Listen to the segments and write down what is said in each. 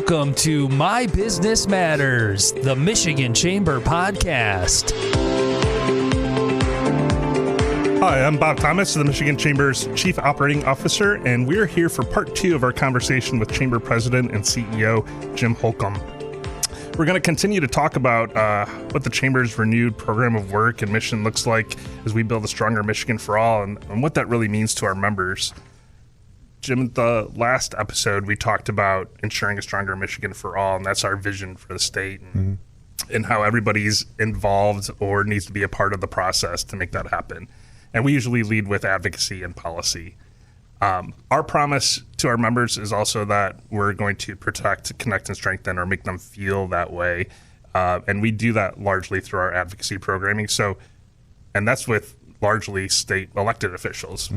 Welcome to My Business Matters, the Michigan Chamber podcast. Hi, I'm Bob Thomas, the Michigan Chamber's Chief Operating Officer, and we're here for part 2 of our conversation with Chamber President and CEO Jim Holcomb. We're going to continue to talk about what the Chamber's renewed program of work and mission looks like as we build a stronger Michigan for all, and what that really means to our members. Jim, the last episode, we talked about ensuring a stronger Michigan for all, and that's our vision for the state, and how everybody's involved or needs to be a part of the process to make that happen. And we usually lead with advocacy and policy. Our promise to our members is also that we're going to protect, connect, and strengthen, or make them feel that way. And we do that largely through our advocacy programming. And that's with largely state elected officials.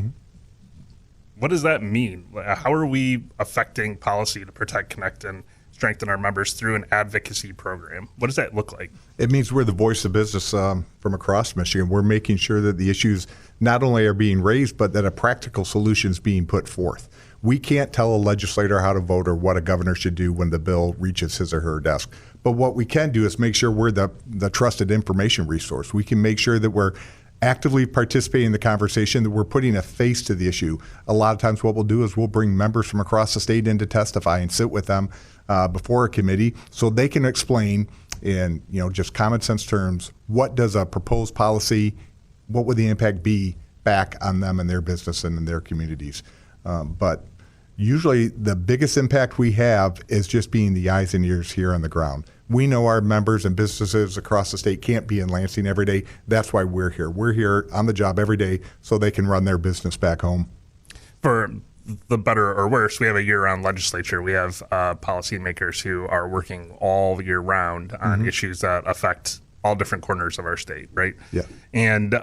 What does that mean? How are we affecting policy to protect, connect, and strengthen our members through an advocacy program? What does that look like? It means we're the voice of business from across Michigan. We're making sure that the issues not only are being raised, but that a practical solution is being put forth. We can't tell a legislator how to vote or what a governor should do when the bill reaches his or her desk. But what we can do is make sure we're the trusted information resource. We can make sure that we're actively participating in the conversation, that we're putting a face to the issue. A lot of times what we'll do is we'll bring members from across the state in to testify and sit with them before a committee so they can explain in just common sense terms, what does a proposed policy, what would the impact be back on them and their business and in their communities. But usually the biggest impact we have is just being the eyes and ears here on the ground. We know our members and businesses across the state can't be in Lansing every day. That's why we're here. We're here on the job every day so they can run their business back home. For the better or worse, we have a year-round legislature. We have policymakers who are working all year round on issues that affect all different corners of our state, right? Yeah. And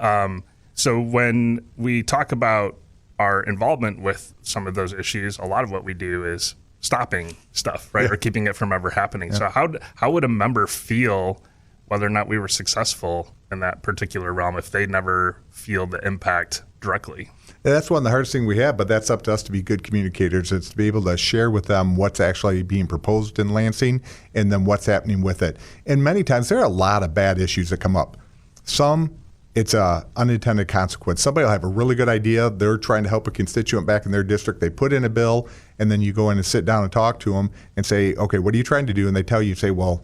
so when we talk about our involvement with some of those issues, a lot of what we do is stopping stuff, right? Yeah. Or keeping it from ever happening. Yeah. So how would a member feel whether or not we were successful in that particular realm if they never feel the impact directly? And that's one of the hardest things we have, but that's up to us to be good communicators. It's to be able to share with them what's actually being proposed in Lansing and then what's happening with it. And many times there are a lot of bad issues that come up. Some, it's a unintended consequence. Somebody will have a really good idea. They're trying to help a constituent back in their district. They put in a bill, and then you go in and sit down and talk to them and say, okay, what are you trying to do? And they tell you, say, well,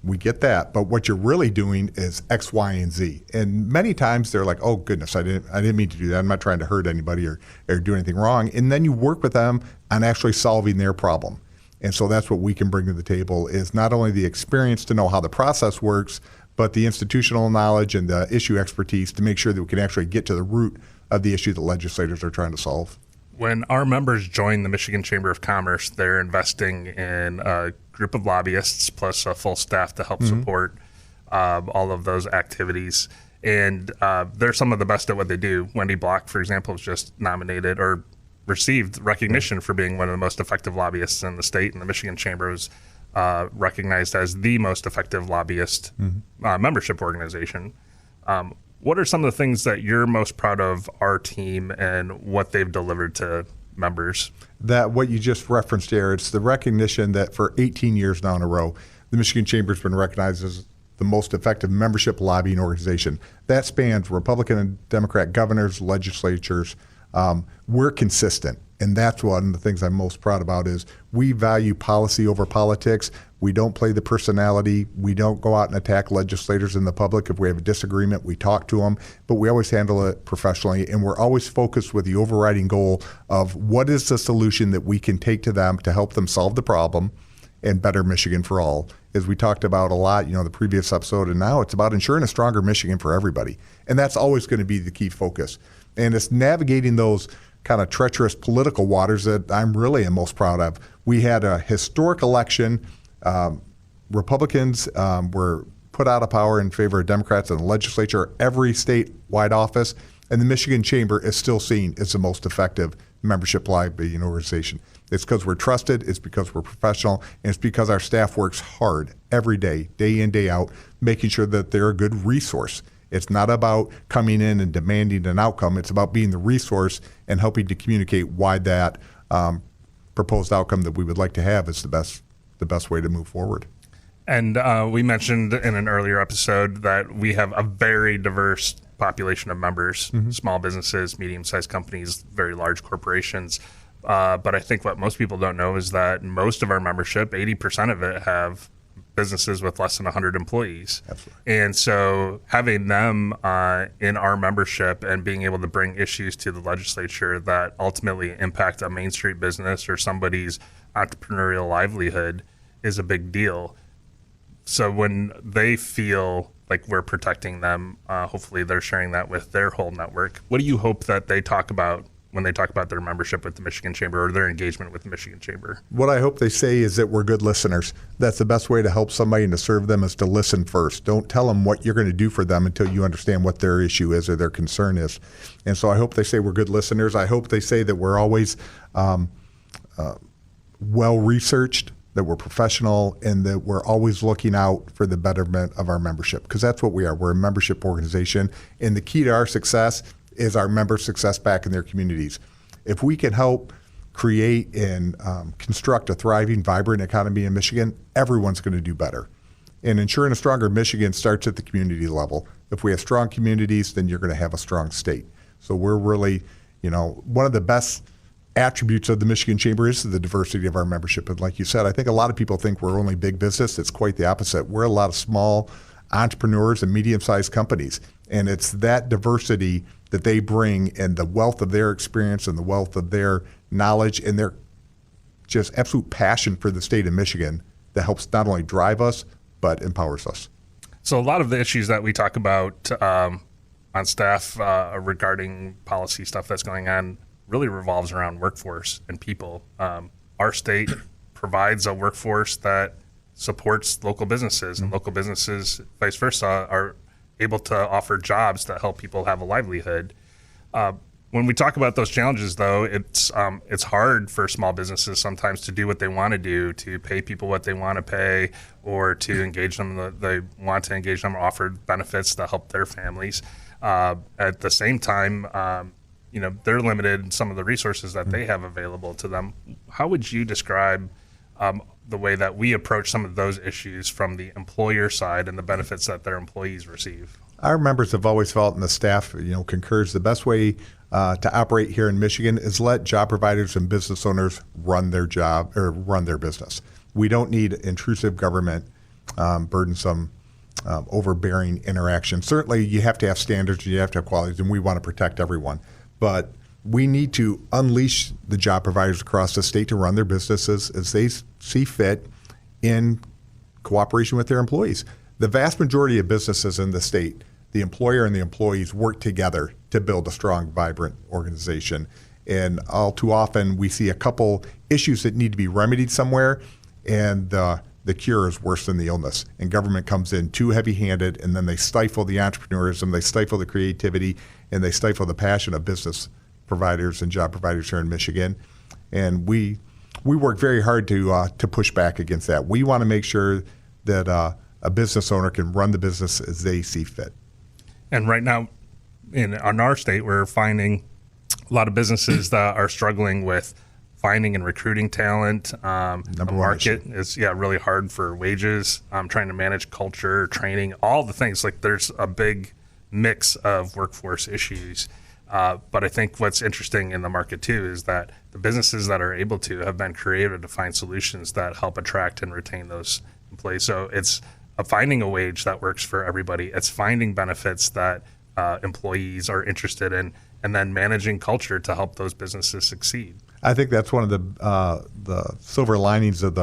we get that, but what you're really doing is X, Y, and Z. And many times they're like, oh goodness, I didn't mean to do that. I'm not trying to hurt anybody or do anything wrong. And then you work with them on actually solving their problem. And so that's what we can bring to the table, is not only the experience to know how the process works, but the institutional knowledge and the issue expertise to make sure that we can actually get to the root of the issue that legislators are trying to solve. When our members join the Michigan Chamber of Commerce, they're investing in a group of lobbyists plus a full staff to help support all of those activities. And they're some of the best at what they do. Wendy Block, for example, was just nominated or received recognition for being one of the most effective lobbyists in the state, and the Michigan Chamber was recognized as the most effective lobbyist membership organization. What are some of the things that you're most proud of our team and what they've delivered to members? That what you just referenced there, it's the recognition that for 18 years now in a row, the Michigan Chamber has been recognized as the most effective membership lobbying organization. That spans Republican and Democrat governors, legislatures. We're consistent. And that's one of the things I'm most proud about is we value policy over politics. We don't play the personality. We don't go out and attack legislators in the public. If we have a disagreement, we talk to them, but we always handle it professionally. And we're always focused with the overriding goal of what is the solution that we can take to them to help them solve the problem and better Michigan for all. As we talked about a lot, the previous episode, and now it's about ensuring a stronger Michigan for everybody. And that's always going to be the key focus. And it's navigating those kind of treacherous political waters that I'm really am most proud of. We had a historic election. Republicans were put out of power in favor of Democrats in the legislature, every statewide office, and the Michigan Chamber is still seen as the most effective membership lobbying organization. It's because we're trusted, it's because we're professional, and it's because our staff works hard every day, day in, day out, making sure that they're a good resource. It's not about coming in and demanding an outcome. It's about being the resource and helping to communicate why that proposed outcome that we would like to have is the best the best way to move forward. And we mentioned in an earlier episode that we have a very diverse population of members, small businesses, medium-sized companies, very large corporations. But I think what most people don't know is that most of our membership, 80% of it, have businesses with less than 100 employees. Absolutely. And so having them in our membership and being able to bring issues to the legislature that ultimately impact a Main Street business or somebody's entrepreneurial livelihood is a big deal. So when they feel like we're protecting them, hopefully they're sharing that with their whole network. What do you hope that they talk about when they talk about their membership with the Michigan Chamber or their engagement with the Michigan Chamber? What I hope they say is that we're good listeners. That's the best way to help somebody and to serve them is to listen first. Don't tell them what you're going to do for them until you understand what their issue is or their concern is. And so I hope they say we're good listeners. I hope they say that we're always well-researched, that we're professional, and that we're always looking out for the betterment of our membership, because that's what we are. We're a membership organization, and the key to our success is our members' success back in their communities. If we can help create and construct a thriving, vibrant economy in Michigan, everyone's going to do better. And ensuring a stronger Michigan starts at the community level. If we have strong communities, then you're going to have a strong state. So we're really, one of the best attributes of the Michigan Chamber is the diversity of our membership. And like you said, I think a lot of people think we're only big business. It's quite the opposite. We're a lot of small entrepreneurs and medium-sized companies. And it's that diversity that they bring and the wealth of their experience and the wealth of their knowledge and their just absolute passion for the state of Michigan that helps not only drive us, but empowers us. So a lot of the issues that we talk about on staff regarding policy stuff that's going on really revolves around workforce and people. Our state provides a workforce that supports local businesses, and local businesses, vice versa, are able to offer jobs that help people have a livelihood. When we talk about those challenges, though, it's hard for small businesses sometimes to do what they want to do, to pay people what they want to pay, or to engage them they want to engage them, or offer benefits that help their families. At the same time, they're limited in some of the resources that they have available to them. How would you describe the way that we approach some of those issues from the employer side and the benefits that their employees receive? Our members have always felt, and the staff, concurs, the best way to operate here in Michigan is let job providers and business owners run their job or run their business. We don't need intrusive government, burdensome, overbearing interaction. Certainly, you have to have standards, you have to have qualities, and we want to protect everyone. But we need to unleash the job providers across the state to run their businesses as they see fit in cooperation with their employees. The vast majority of businesses in the state, the employer and the employees work together to build a strong, vibrant organization. And all too often, we see a couple issues that need to be remedied somewhere, and the cure is worse than the illness. And government comes in too heavy-handed, and then they stifle the entrepreneurism, they stifle the creativity, and they stifle the passion of business providers and job providers here in Michigan. And we work very hard to push back against that. We want to make sure that a business owner can run the business as they see fit. And right now, in our state, we're finding a lot of businesses that are struggling with finding and recruiting talent. The market is really hard for wages. Trying to manage culture, training, all the things. Like there's a big mix of workforce issues. But I think what's interesting in the market too is that the businesses that are able to have been creative to find solutions that help attract and retain those employees. So it's finding a wage that works for everybody. It's finding benefits that employees are interested in, and then managing culture to help those businesses succeed. I think that's one of the silver linings of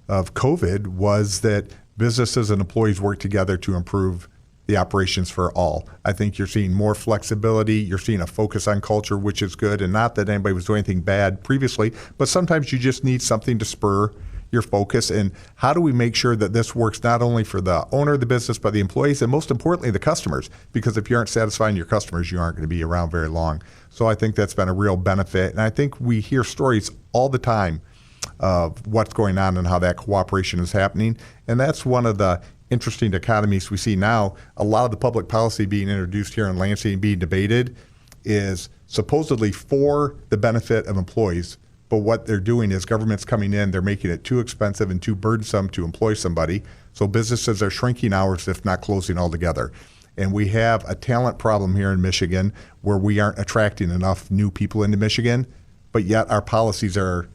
COVID was that businesses and employees work together to improve the operations for all. I think you're seeing more flexibility. You're seeing a focus on culture, which is good. And not that anybody was doing anything bad previously, but sometimes you just need something to spur your focus. And how do we make sure that this works not only for the owner of the business, but the employees, and most importantly, the customers? Because if you aren't satisfying your customers, you aren't going to be around very long. So I think that's been a real benefit. And I think we hear stories all the time of what's going on and how that cooperation is happening. And that's one of the interesting economies we see now. A lot of the public policy being introduced here in Lansing and being debated is supposedly for the benefit of employees, But what they're doing is government's coming in, they're making it too expensive and too burdensome to employ somebody. So businesses are shrinking hours, if not closing altogether. And we have a talent problem here in Michigan where we aren't attracting enough new people into Michigan, but yet our policies are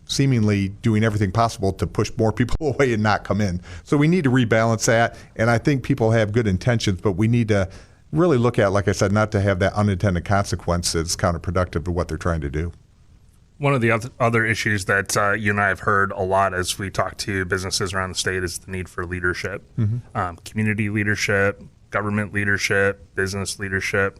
seemingly doing everything possible to push more people away and not come in. So we need to rebalance that. And I think people have good intentions, but we need to really look at, like I said, not to have that unintended consequence that's counterproductive to what they're trying to do. One of the other issues that you and I have heard a lot as we talk to businesses around the state is the need for leadership, community leadership, government leadership, business leadership.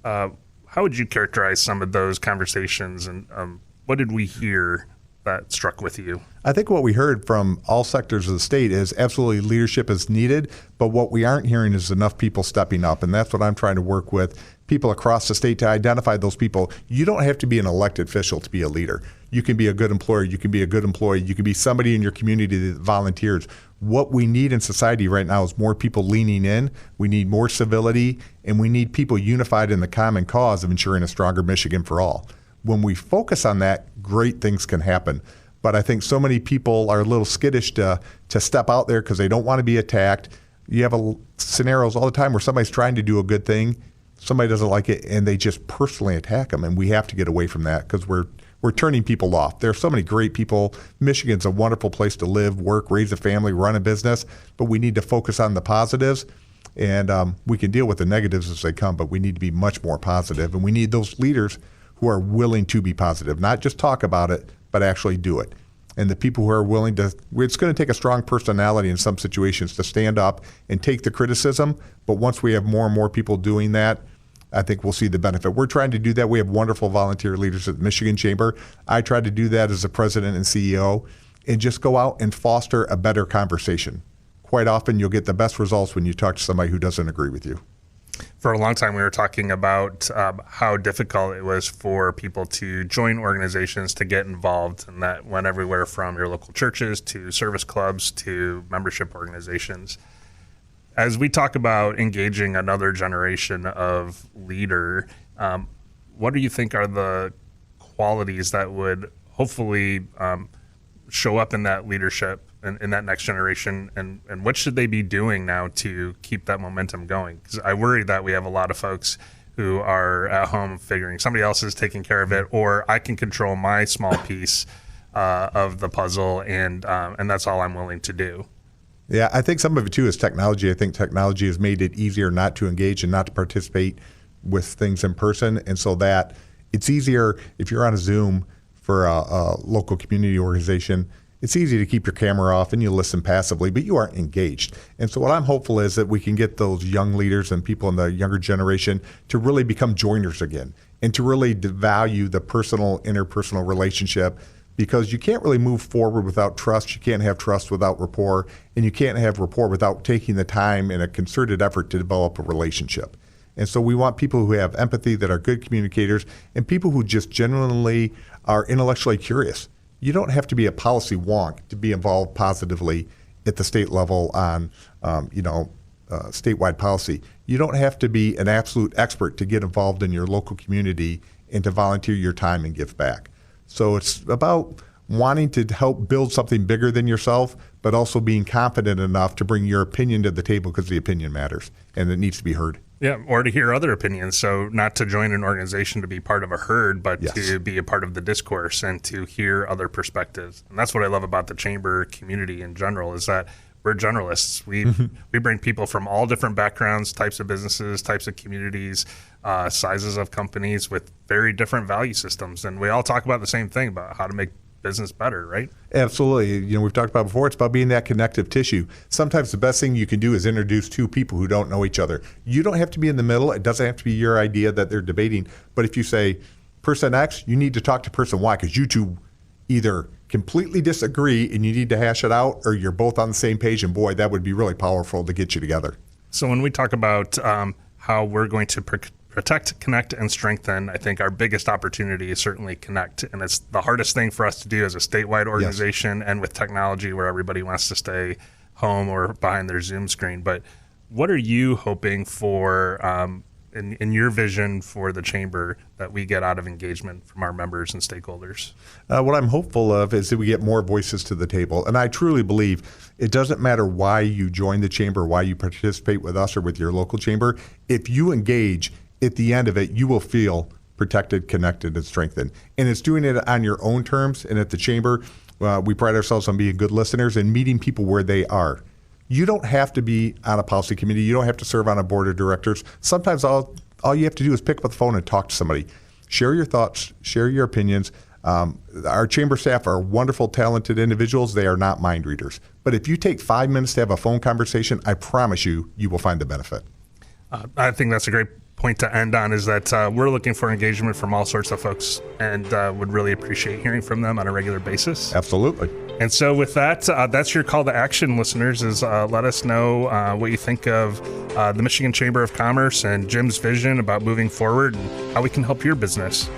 How would you characterize some of those conversations, and what did we hear that struck with you? I think what we heard from all sectors of the state is absolutely leadership is needed, but what we aren't hearing is enough people stepping up, and that's what I'm trying to work with people across the state to identify those people. You don't have to be an elected official to be a leader. You can be a good employer, you can be a good employee, you can be somebody in your community that volunteers. What we need in society right now is more people leaning in, we need more civility, and we need people unified in the common cause of ensuring a stronger Michigan for all. When we focus on that, great things can happen. But I think so many people are a little skittish to step out there because they don't want to be attacked. You have scenarios all the time where somebody's trying to do a good thing, somebody doesn't like it, and they just personally attack them. And we have to get away from that because we're turning people off. There are so many great people. Michigan's a wonderful place to live, work, raise a family, run a business, but we need to focus on the positives. And we can deal with the negatives as they come, but we need to be much more positive. And we need those leaders who are willing to be positive, not just talk about it, but actually do it. And the people who are willing to, it's going to take a strong personality in some situations to stand up and take the criticism. But once we have more and more people doing that, I think we'll see the benefit. We're trying to do that. We have wonderful volunteer leaders at the Michigan Chamber. I try to do that as the president and CEO and just go out and foster a better conversation. Quite often you'll get the best results when you talk to somebody who doesn't agree with you. For a long time, we were talking about how difficult it was for people to join organizations, to get involved, and that went everywhere from your local churches to service clubs to membership organizations. As we talk about engaging another generation of leader, what do you think are the qualities that would hopefully show up in that leadership and in that next generation, and what should they be doing now to keep that momentum going? Because I worry that we have a lot of folks who are at home figuring somebody else is taking care of it, or I can control my small piece of the puzzle, and that's all I'm willing to do. Yeah, I think some of it too is technology. I think technology has made it easier not to engage and not to participate with things in person, and so that it's easier if you're on a Zoom for a local community organization. It's easy to keep your camera off and you listen passively, but you aren't engaged. And so what I'm hopeful is that we can get those young leaders and people in the younger generation to really become joiners again and to really value the personal, interpersonal relationship, because you can't really move forward without trust. You can't have trust without rapport, and you can't have rapport without taking the time in a concerted effort to develop a relationship. And so we want people who have empathy, that are good communicators, and people who just genuinely are intellectually curious. You don't have to be a policy wonk to be involved positively at the state level on, statewide policy. You don't have to be an absolute expert to get involved in your local community and to volunteer your time and give back. So it's about wanting to help build something bigger than yourself, but also being confident enough to bring your opinion to the table, because the opinion matters and it needs to be heard. Yeah, or to hear other opinions. So not to join an organization to be part of a herd, but to be a part of the discourse and to hear other perspectives. And that's what I love about the chamber community in general, is that we're generalists. We bring people from all different backgrounds, types of businesses, types of communities, sizes of companies with very different value systems. And we all talk about the same thing, about how to make business better, right? Absolutely. We've talked about before, it's about being that connective tissue. Sometimes the best thing you can do is introduce two people who don't know each other. You don't have to be in the middle. It doesn't have to be your idea that they're debating. But if you say, person X, you need to talk to person Y, because you two either completely disagree and you need to hash it out, or you're both on the same page, and boy, that would be really powerful to get you together. So when we talk about how we're going to protect, connect, and strengthen, I think our biggest opportunity is certainly connect. And it's the hardest thing for us to do as a statewide organization, and with technology where everybody wants to stay home or behind their Zoom screen. But what are you hoping for in your vision for the chamber that we get out of engagement from our members and stakeholders? What I'm hopeful of is that we get more voices to the table. And I truly believe it doesn't matter why you join the chamber, why you participate with us or with your local chamber. If you engage, at the end of it, you will feel protected, connected, and strengthened. And it's doing it on your own terms. And at the chamber, we pride ourselves on being good listeners and meeting people where they are. You don't have to be on a policy committee. You don't have to serve on a board of directors. Sometimes all you have to do is pick up the phone and talk to somebody. Share your thoughts, share your opinions. Our chamber staff are wonderful, talented individuals. They are not mind readers. But if you take 5 minutes to have a phone conversation, I promise you, you will find the benefit. I think that's a great point to end on, is that we're looking for engagement from all sorts of folks, and would really appreciate hearing from them on a regular basis. Absolutely. And so with that, that's your call to action, listeners, is let us know what you think of the Michigan Chamber of Commerce and Jim's vision about moving forward and how we can help your business.